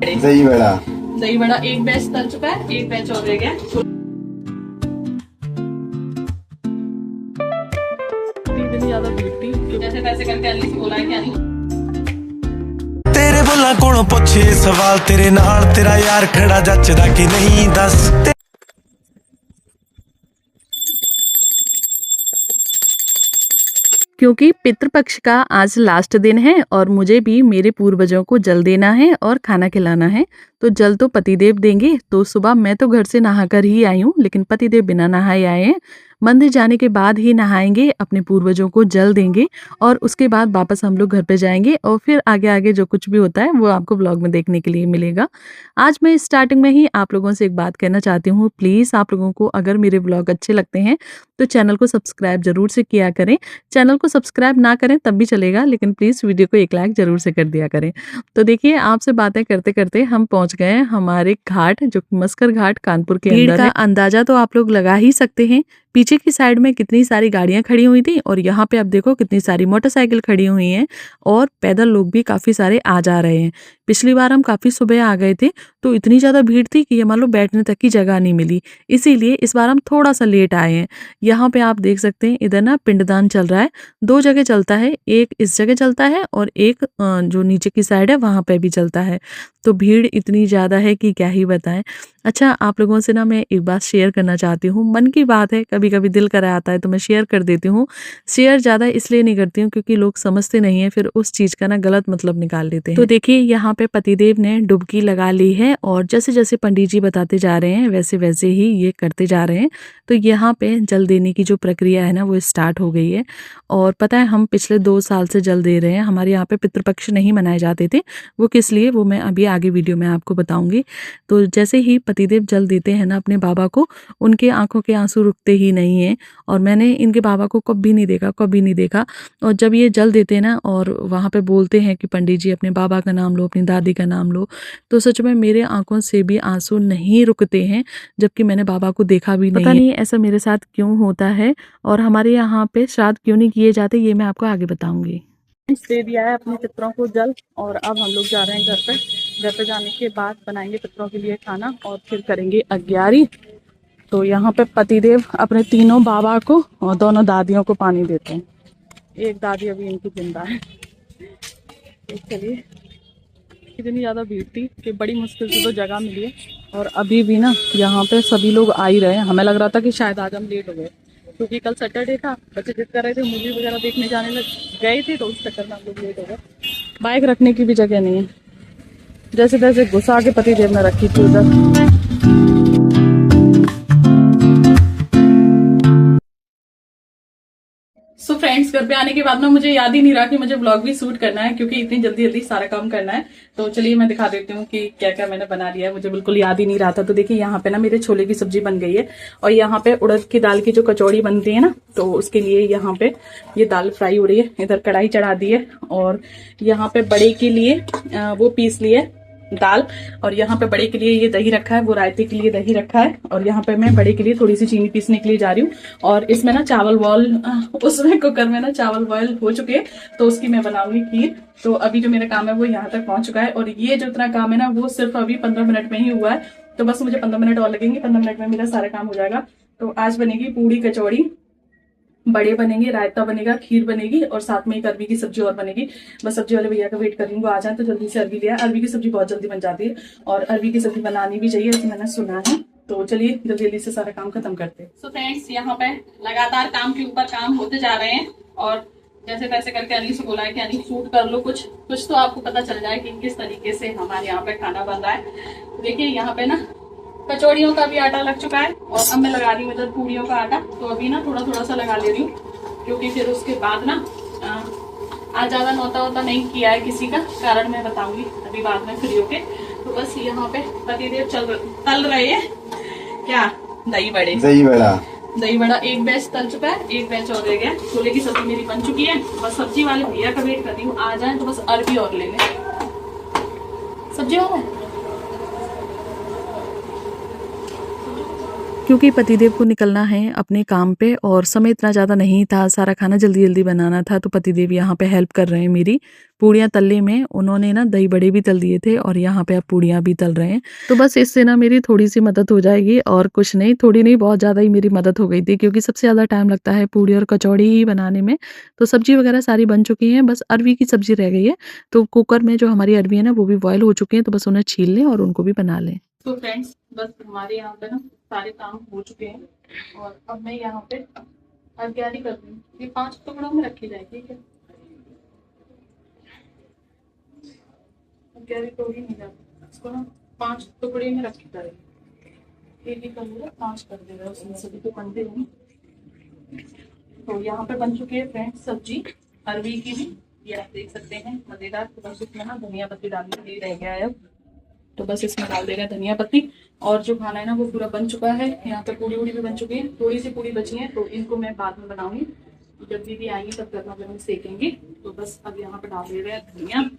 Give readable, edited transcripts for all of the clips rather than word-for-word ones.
दही बड़ा। दही बड़ा एक बैच तल चुका है, एक बैच और रह गया। इतनी ज्यादा भीड़ थी, जैसे तैसे करके अली से बोला है कि अली तेरे बोला कौन पूछे सवाल, तेरे नाल तेरा यार खड़ा जचदा कि नहीं दस। क्योंकि पितृपक्ष का आज लास्ट दिन है और मुझे भी मेरे पूर्वजों को जल देना है और खाना खिलाना है। तो जल तो पतिदेव देंगे। तो सुबह मैं तो घर से नहाकर ही आई हूँ, लेकिन पतिदेव बिना नहाए आए हैं। मंदिर जाने के बाद ही नहाएंगे, अपने पूर्वजों को जल देंगे और उसके बाद वापस हम लोग घर पे जाएंगे और फिर आगे आगे जो कुछ भी होता है वो आपको व्लॉग में देखने के लिए मिलेगा। आज मैं स्टार्टिंग में ही आप लोगों से एक बात कहना चाहती हूँ, प्लीज़ आप लोगों को अगर मेरे व्लॉग अच्छे लगते हैं तो चैनल को सब्सक्राइब जरूर से किया करें। चैनल को सब्सक्राइब ना करें तब भी चलेगा, लेकिन प्लीज़ वीडियो को एक लाइक जरूर से कर दिया करें। तो देखिए, आपसे बातें करते करते हम पहुंच गए हैं हमारे घाट, जो मस्कर घाट कानपुर के अंदर है। अंदाजा तो आप लोग लगा ही सकते हैं, पीछे की साइड में कितनी सारी गाड़ियां खड़ी हुई थी और यहाँ पे आप देखो कितनी सारी मोटरसाइकिल खड़ी हुई हैं और पैदल लोग भी काफी सारे आ जा रहे हैं। पिछली बार हम काफी सुबह आ गए थे तो इतनी ज्यादा भीड़ थी कि मान लो बैठने तक की जगह नहीं मिली, इसीलिए इस बार हम थोड़ा सा लेट आए हैं। यहाँ पे आप देख सकते हैं इधर ना पिंडदान चल रहा है, दो जगह चलता है, एक इस जगह चलता है और एक जो नीचे की साइड है वहां पे भी चलता है। तो भीड़ इतनी ज्यादा है कि क्या ही बताएं। अच्छा, आप लोगों से ना मैं एक बात शेयर करना चाहती हूँ, मन की बात है, कभी कभी दिल कर आता है तो मैं शेयर कर देती हूँ। शेयर ज्यादा इसलिए नहीं करती हूँ क्योंकि लोग समझते नहीं है, फिर उस चीज का ना गलत मतलब निकाल लेते हैं। तो देखिए, यहाँ पे पतिदेव ने डुबकी लगा ली है और जैसे जैसे पंडित जी बताते जा रहे हैं वैसे वैसे ही ये करते जा रहे हैं। तो यहाँ पे जल देने की जो प्रक्रिया है ना वो स्टार्ट हो गई है। और पता है, हम पिछले 2 साल से जल दे रहे हैं। हमारे यहाँ पे पितृपक्ष नहीं मनाए जाते थे, वो किस लिए वो मैं अभी आगे वीडियो में आपको बताऊंगी। तो जैसे ही पतिदेव जल देते हैं ना अपने बाबा को, उनके आंखों के आंसू रुकते ही नहीं है। और मैंने इनके बाबा को कभी नहीं देखा, कभी नहीं देखा। और जब ये जल देते हैं ना और वहाँ पे बोलते हैं कि पंडित जी अपने बाबा का नाम लो, अपनी दादी का नाम लो, तो सच में मेरे आंखों से भी आंसू नहीं रुकते हैं, जबकि मैंने बाबा को देखा भी नहीं। पता नहीं ऐसा मेरे साथ क्यों होता है और हमारे यहाँ पे श्राद्ध क्यों नहीं किए जाते, ये मैं आपको आगे बताऊंगी। दे दिया है अपने पितरों को जल और अब हम लोग जा रहे हैं घर पे। घर पे जाने के बाद बनाएंगे पितरों के लिए खाना और फिर करेंगे अग्यारी। तो यहाँ पे पतिदेव अपने तीनों बाबा को और दोनों दादियों को पानी देते हैं। एक दादी अभी इनकी जिंदा है। चलिए, इतनी ज़्यादा भीड़ थी कि बड़ी मुश्किल से तो जगह मिली है और अभी भी ना यहाँ पे सभी लोग आ ही रहे हैं। हमें लग रहा था कि शायद आज हम लेट हो गए क्योंकि कल सैटरडे था, बच्चे जिद कर रहे थे, मूवी वगैरह देखने जाने लग गए थे, तो उस चक्कर में हम लोग लेट हो गए। बाइक रखने की भी जगह नहीं है, जैसे तैसे घुसा के पतिदेव ने रखी थी उधर। सो फ्रेंड्स, घर पे आने के बाद ना मुझे याद ही नहीं रहा कि मुझे व्लॉग भी शूट करना है क्योंकि इतनी जल्दी जल्दी सारा काम करना है। तो चलिए मैं दिखा देती हूँ कि क्या क्या मैंने बना लिया है, मुझे बिल्कुल याद ही नहीं रहा था। तो देखिए, यहाँ पे ना मेरे छोले की सब्जी बन गई है और यहाँ पे उड़द की दाल की जो कचौड़ी बनती है ना, तो उसके लिए यहाँ पे ये दाल फ्राई हो रही है। इधर कढ़ाई चढ़ा दी है और यहाँ पे बड़े के लिए वो पीस लिए दाल, और यहाँ पे बड़े के लिए ये दही रखा है, वो रायते के लिए दही रखा है। और यहाँ पे मैं बड़े के लिए थोड़ी सी चीनी पीसने के लिए जा रही हूँ। और इसमें ना चावल बॉयल, उसमें कुकर में ना चावल बॉयल हो चुके हैं, तो उसकी मैं बनाऊंगी खीर। तो अभी जो मेरा काम है वो यहाँ तक पहुंच चुका है और ये जो इतना काम है ना वो सिर्फ अभी 15 मिनट में ही हुआ है। तो बस मुझे 15 मिनट और लगेंगे, 15 मिनट में मेरा सारा काम हो जाएगा। तो आज बनेगी पूड़ी, कचौड़ी, बड़े बनेंगे, रायता बनेगा, खीर बनेगी और साथ में एक अरबी की सब्जी और बनेगी। बस सब्जी वाले भैया का वेट कर रही हूँ, वो आ जाए तो जल्दी से अरबी लिया। अरबी की सब्जी बहुत जल्दी बन जाती है और अरबी की सब्जी बनानी भी चाहिए, ऐसे मैंने सुना है। तो चलिए जल्दी जल्दी से सारा काम खत्म करते हैं। सो फ्रेंड्स, यहाँ पे लगातार काम के ऊपर काम होते जा रहे हैं और जैसे तैसे करके अली से बोला है कि अली शूट कर लो कुछ तो आपको पता चल जाए कि किस तरीके से हमारे यहाँ पे खाना बन रहा है। देखिए, यहाँ पे ना कचौड़ियों का भी आटा लग चुका है और अब मैं लगा रही हूँ इधर पूड़ियों का आटा। तो अभी ना थोड़ा थोड़ा सा लगा ले रही हूँ क्योंकि फिर उसके बाद ना आज ज्यादा नौता वोता नहीं किया है किसी का, कारण मैं बताऊंगी अभी बाद में फ्री होके। तो बस यहाँ पे पतिदेव तल रहे हैं क्या, दही बड़े। दही बड़ा एक बैच तल चुका है, एक बैच और रह गया। छोले की सब्जी मेरी बन चुकी है, बस सब्जी वाले भैया का वेट कर रही हूँ, आ जाए तो बस अरबी और ले लें। सब्जी हो क्योंकि पतिदेव को निकलना है अपने काम पे और समय इतना ज़्यादा नहीं था, सारा खाना जल्दी-जल्दी बनाना था, तो पतिदेव यहाँ पे हेल्प कर रहे हैं मेरी। पूड़ियाँ तलने में उन्होंने ना दही बड़े भी तल दिए थे और यहाँ पे अब पूड़ियाँ भी तल रहे हैं। तो बस इससे ना मेरी थोड़ी-सी मदद हो जाएगी और कुछ नहीं, थोड़ी नहीं बहुत ज़्यादा ही मेरी मदद हो गई थी क्योंकि सबसे ज़्यादा टाइम लगता है पूड़ी और कचौड़ी ही बनाने में। तो सब्ज़ी वगैरह सारी बन चुकी हैं, बस अरवी की सब्ज़ी रह गई है। तो कुकर में जो हमारी अरवी है ना वो भी बॉयल हो चुकी हैं, तो बस उन्हें छील लें और उनको भी बना लें। तो फ्रेंड्स बस हमारे यहाँ पे ना सारे काम हो चुके हैं और अब मैं यहाँ पे तैयारी कर रही हूँ। ये 5 टुकड़ों में रखी जाएगी, ठीक है। तैयारी तो ही नहीं जाती, इसको ना 5 टुकड़े में रखी जाएगी। एक ही कर देगा, 5 कर देगा, उसमें सभी तो बनते हैं। तो यहाँ पे बन चुकी है फ्रेंड्स सब्जी अरवी की भी, ये आप देख सकते हैं मजेदार। तो बस इसमें ना धनिया पत्ती डालने के लिए रह गया है अब, तो बस इसमें डाल देगा धनिया पत्ती। और जो खाना है ना वो पूरा बन चुका है। यहाँ पे पूड़ी उड़ी भी बन चुकी है, थोड़ी सी पूड़ी बची है, तो इनको मैं बाद में बनाऊंगी। जब दीदी आएंगी तब गर्मा गर्म सेकेंगे। तो बस अब यहाँ पे डाल दे रहे हैं धनिया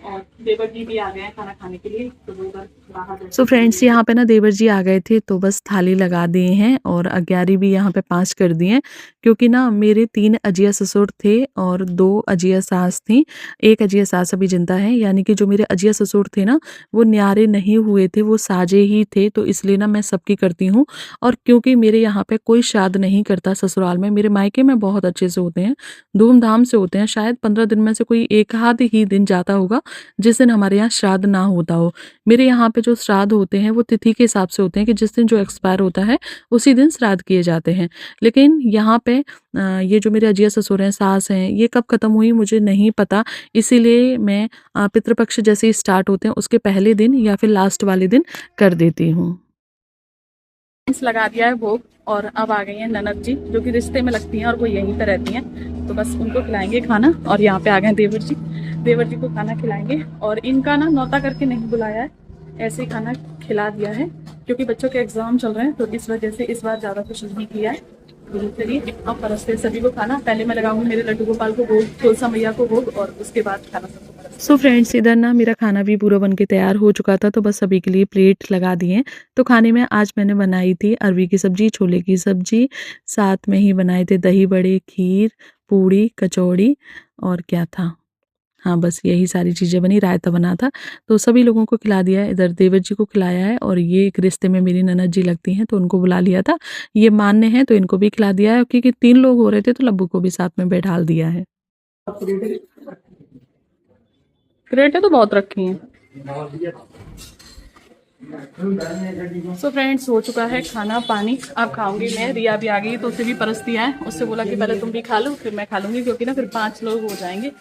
और देवर जी भी आ गए हैं खाना खाने के लिए, तो वो उधर बाहर। सो फ्रेंड्स यहाँ पे ना देवर जी आ गए थे, तो बस थाली लगा दिए हैं और अग्यारी भी यहाँ पे 5 कर दिए हैं क्योंकि ना मेरे 3 अजिया ससुर थे और 2 अजिया सास थी। एक अजिया सास अभी जिंदा है, यानी कि जो मेरे अजिया ससुर थे ना वो न्यारे नहीं हुए थे, वो साजे ही थे, तो इसलिए ना मैं सबकी करती हूँ। और क्योंकि मेरे यहाँ पे कोई श्राद्ध नहीं करता ससुराल में, मेरे मायके में बहुत अच्छे से होते हैं, धूमधाम से होते हैं। शायद 15 दिन में से कोई एक आध ही दिन जाता होगा जिस दिन हमारे यहाँ श्राद्ध ना होता हो। मेरे यहाँ पे जो श्राद्ध होते हैं वो तिथि के हिसाब से होते हैं कि जिस दिन जो एक्सपायर होता है उसी दिन श्राद्ध किए जाते हैं। लेकिन यहाँ पे ये जो मेरे अजिया ससुर हैं, सास हैं, ये कब खत्म हुई मुझे नहीं पता, इसीलिए मैं पितृपक्ष जैसे ही स्टार्ट होते हैं उसके पहले दिन या फिर लास्ट वाले दिन कर देती हूँ। लगा दिया है भोग और अब आ गई हैं ननद जी जो कि रिश्ते में लगती हैं और वो यहीं पर रहती हैं, तो बस उनको खिलाएंगे खाना। और यहाँ पे आ गए देवर जी, देवर जी को खाना खिलाएंगे। और इनका ना नौता करके नहीं बुलाया है, ऐसे ही खाना खिला दिया है क्योंकि बच्चों के एग्जाम चल रहे हैं, तो इस वजह से इस बार ज़्यादा कुछ नहीं किया है। चलिए अब परसते सभी को खाना, पहले मैं लगाऊंगी मेरे लड्डू गोपाल को भोग, तुलसा मैया को भोग, और उसके बाद खाना सबको। सो फ्रेंड्स इधर ना मेरा खाना भी पूरा बन के तैयार हो चुका था, तो बस सभी के लिए प्लेट लगा दिए। तो खाने में आज मैंने बनाई थी अरवी की सब्जी, छोले की सब्जी, साथ में ही बनाए थे दही बड़े, खीर, पूड़ी, कचौड़ी और क्या था, हाँ बस यही सारी चीज़ें बनी, रायता बना था। तो सभी लोगों को खिला दिया है, इधर देवर जी को खिलाया है और ये एक रिश्ते में मेरी ननद जी लगती हैं तो उनको बुला लिया था, ये मान्य है तो इनको भी खिला दिया है क्योंकि 3 लोग हो रहे थे तो लब्बू को भी साथ में बैठाल दिया है। क्रेटें तो बहुत रखी हैं। सो फ्रेंड्स हो चुका है खाना पानी, अब खाऊंगी मैं। रिया भी आ गई तो उसे भी परस दिया है, उससे बोला कि पहले तुम भी खा लो फिर मैं खा लूंगी क्योंकि ना फिर 5 लोग हो जाएंगे।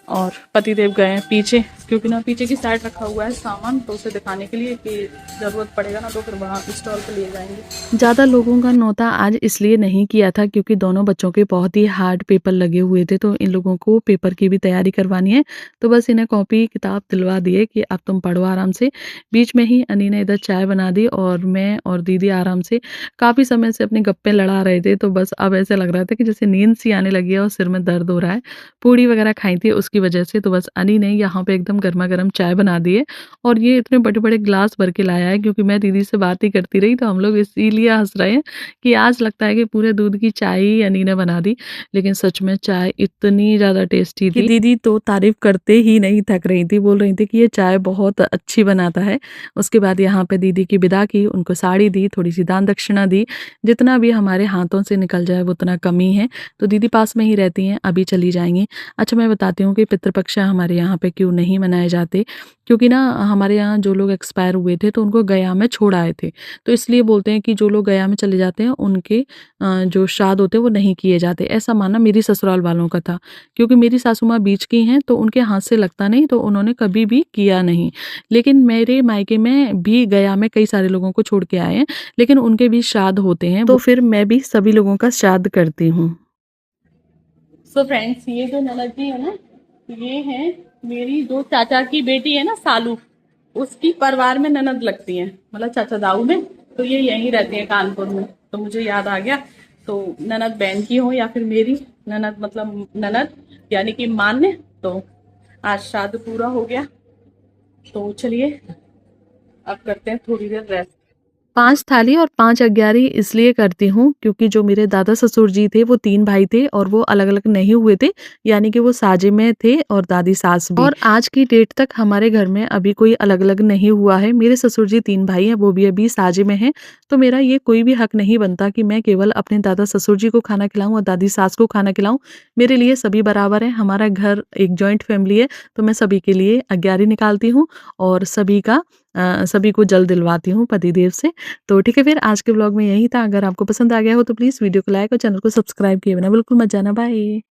और पतिदेव गए हैं पीछे क्योंकि ना पीछे की साइड रखा हुआ है सामान, तो उसे दिखाने के लिए कि ज़रूरत पड़ेगा ना तो फिर वहाँ स्टॉल पे ले जाएंगे। ज़्यादा लोगों का नौता आज इसलिए नहीं किया था क्योंकि दोनों बच्चों के बहुत ही हार्ड पेपर लगे हुए थे, तो इन लोगों को पेपर की भी तैयारी करवानी है, तो बस इन्हें कॉपी किताब दिलवा दिए कि अब तुम पढ़ो आराम से। बीच में ही अनी ने इधर चाय बना दी और मैं और दीदी आराम से काफ़ी समय से अपने गप्पे लड़ा रहे थे, तो बस अब ऐसा लग रहा था कि जैसे नींद सी आने लगी है और सिर में दर्द हो रहा है। पूड़ी वगैरह खाई थी उसकी वजह से, तो बस अनी ने यहाँ पे एकदम गर्मा गर्म चाय बना दी है और ये इतने बड़े बड़े ग्लास भर के लाया है क्योंकि मैं दीदी से बात ही करती रही तो हम लोग इसीलिए हंस रहे हैं कि आज लगता है कि पूरे दूध की चाय ही अनी ने बना दी। लेकिन सच में चाय इतनी ज़्यादा टेस्टी थी कि दीदी तो तारीफ करते ही नहीं थक रही थी, बोल रही थी कि ये चाय बहुत अच्छी बनाता है। उसके बाद यहाँ पे दीदी की विदा की, उनको साड़ी दी, थोड़ी सी दान दक्षिणा दी, जितना भी हमारे हाथों से निकल जाए वो उतना कम ही है। तो दीदी पास में ही रहती हैं, अभी चली जाएंगी। अच्छा मैं बताती हूँ कि पितृपक्ष हमारे यहाँ पे क्यों नहीं मनाए जाते, क्योंकि ना हमारे यहाँ जो लोग एक्सपायर हुए थे तो उनको गया में छोड़ आए थे, तो इसलिए बोलते हैं कि जो लोग गया में चले जाते हैं उनके जो श्राद्ध होते हैं वो नहीं किए जाते। ऐसा मानना मेरी ससुराल वालों का था, क्योंकि मेरी सासू माँ बीच की हैं तो उनके हाथ से लगता नहीं, तो उन्होंने कभी भी किया नहीं। लेकिन मेरे मायके में भी गया में कई सारे लोगों को छोड़ के आए हैं, लेकिन उनके भी श्राद्ध होते हैं, तो फिर मैं भी सभी लोगों का श्राद्ध करती हूँ। सो फ्रेंड्स ये जो ननद जी है ना, ये है मेरी जो चाचा की बेटी है ना सालू, उसकी परिवार में ननद लगती है, मतलब चाचा दाऊ में, तो ये यहीं रहती है कानपुर में। तो मुझे याद आ गया, तो ननद बहन की हो या फिर मेरी ननद मतलब ननद यानी कि मान्य। तो आज श्राद्ध पूरा हो गया, तो चलिए अब करते हैं थोड़ी देर रेस्ट। 5 थाली और 5 अग्यारी इसलिए करती हूँ क्योंकि जो मेरे दादा ससुर जी थे वो 3 भाई थे और वो अलग-अलग नहीं हुए थे, यानी कि वो साझे में थे और दादी सास भी। और आज की डेट तक हमारे घर में अभी कोई अलग-अलग नहीं हुआ है। मेरे ससुर जी 3 भाई हैं, वो भी अभी साझे में हैं, तो मेरा ये कोई भी हक नहीं बनता कि मैं केवल अपने दादा ससुर जी को खाना खिलाऊँ और दादी सास को खाना खिलाऊँ। मेरे लिए सभी बराबर हैं, हमारा घर एक जॉइंट फैमिली है, तो मैं सभी के लिए अग्यारी निकालती हूँ और सभी को जल दिलवाती हूँ पतिदेव से। तो ठीक है, फिर आज के व्लॉग में यही था। अगर आपको पसंद आ गया हो तो प्लीज़ वीडियो को लाइक और चैनल को सब्सक्राइब किए बिना बिल्कुल मत जाना। बाय।